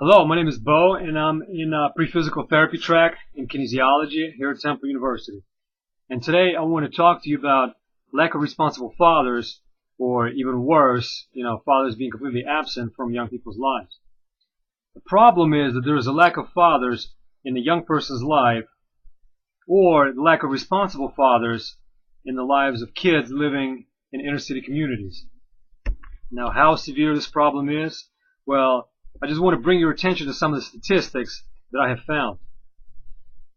Hello, my name is Bo, and I'm in pre-physical therapy track in kinesiology here at Temple University. And today I want to talk to you about lack of responsible fathers, or even worse, fathers being completely absent from young people's lives. The problem is that there is a lack of fathers in a young person's life, or the lack of responsible fathers in the lives of kids living in inner city communities. Now, how severe this problem is? Well, I just want to bring your attention to some of the statistics that I have found.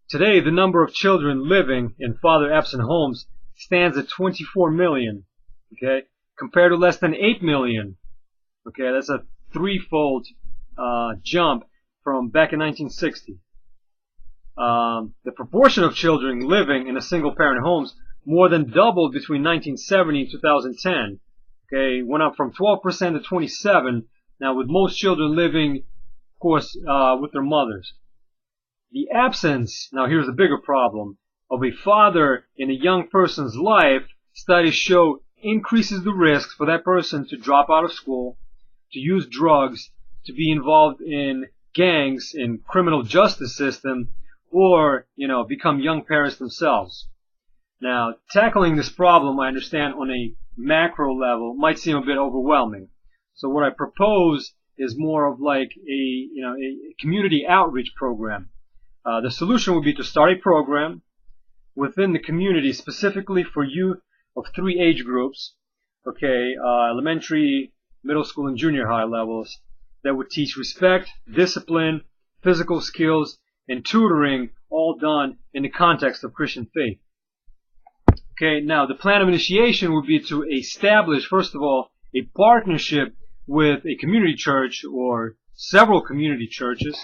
Today, the number of children living in father-absent homes stands at 24 million, okay, compared to less than 8 million. Okay, that's a threefold jump from back in 1960. The proportion of children living in a single-parent homes more than doubled between 1970 and 2010. Okay, went up from 12% to 27%. Now, with most children living, of course, with their mothers. The absence, now here's the bigger problem, of a father in a young person's life, studies show increases the risk for that person to drop out of school, to use drugs, to be involved in gangs, in criminal justice system, or, become young parents themselves. Now, tackling this problem, I understand, on a macro level might seem a bit overwhelming. So what I propose is more of like a community outreach program. The solution would be to start a program within the community specifically for youth of 3 age groups, okay, elementary, middle school, and junior high levels, that would teach respect, discipline, physical skills, and tutoring, all done in the context of Christian faith. Okay, now the plan of initiation would be to establish, first of all, a partnership with a community church or several community churches,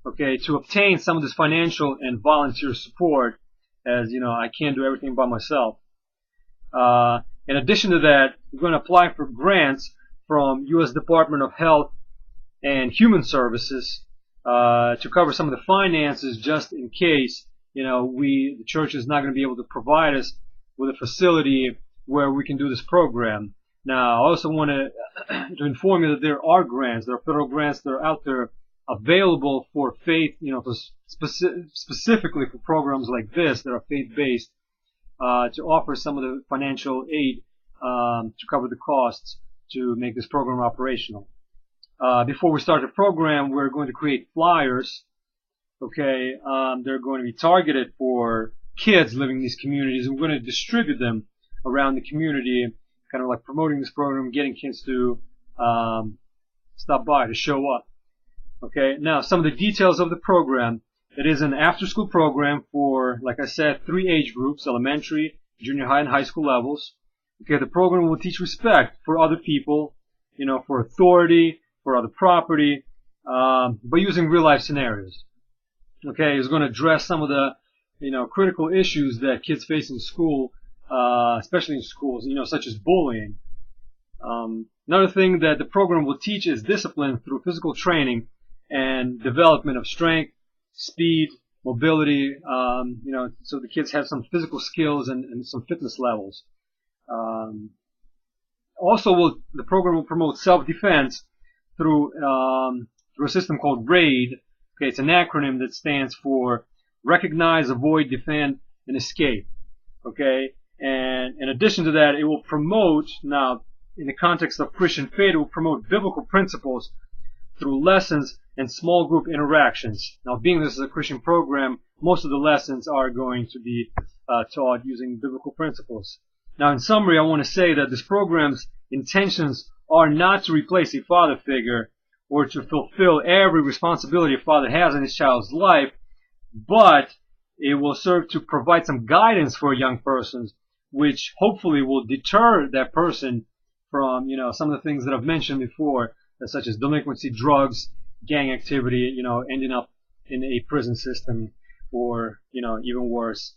okay, to obtain some of this financial and volunteer support, as I can't do everything by myself. In addition to that, we're going to apply for grants from U.S. Department of Health and Human Services to cover some of the finances, just in case the church is not going to be able to provide us with a facility where we can do this program. Now, I also want to inform you that there are grants, there are federal grants that are out there available for faith, specifically for programs like this that are faith-based, to offer some of the financial aid to cover the costs to make this program operational. Before we start the program, we're going to create flyers. Okay, they're going to be targeted for kids living in these communities, and we're going to distribute them around the community, kind of like promoting this program, getting kids to stop by, to show up. Okay, now some of the details of the program. It is an after-school program for, like I said, 3 age groups, elementary, junior high, and high school levels. Okay, the program will teach respect for other people, for authority, for other property, by using real-life scenarios. Okay, it's going to address some of the, critical issues that kids face in school, especially in schools, such as bullying. Another thing that the program will teach is discipline through physical training and development of strength, speed, mobility, so the kids have some physical skills and some fitness levels. Also, the program will promote self-defense through a system called RAID. Okay, it's an acronym that stands for Recognize, Avoid, Defend, and Escape. Okay, and in addition to that, it will promote, now in the context of Christian faith, it will promote biblical principles through lessons and small group interactions. Now, being this is a Christian program, most of the lessons are going to be taught using biblical principles. Now, in summary, I want to say that this program's intentions are not to replace a father figure or to fulfill every responsibility a father has in his child's life, but it will serve to provide some guidance for young persons, which hopefully will deter that person from, some of the things that I've mentioned before, such as delinquency, drugs, gang activity, ending up in a prison system, or, even worse,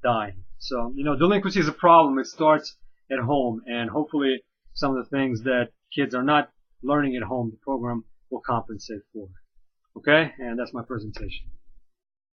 dying. So, delinquency is a problem. It starts at home, and hopefully some of the things that kids are not learning at home, the program will compensate for. Okay? And that's my presentation.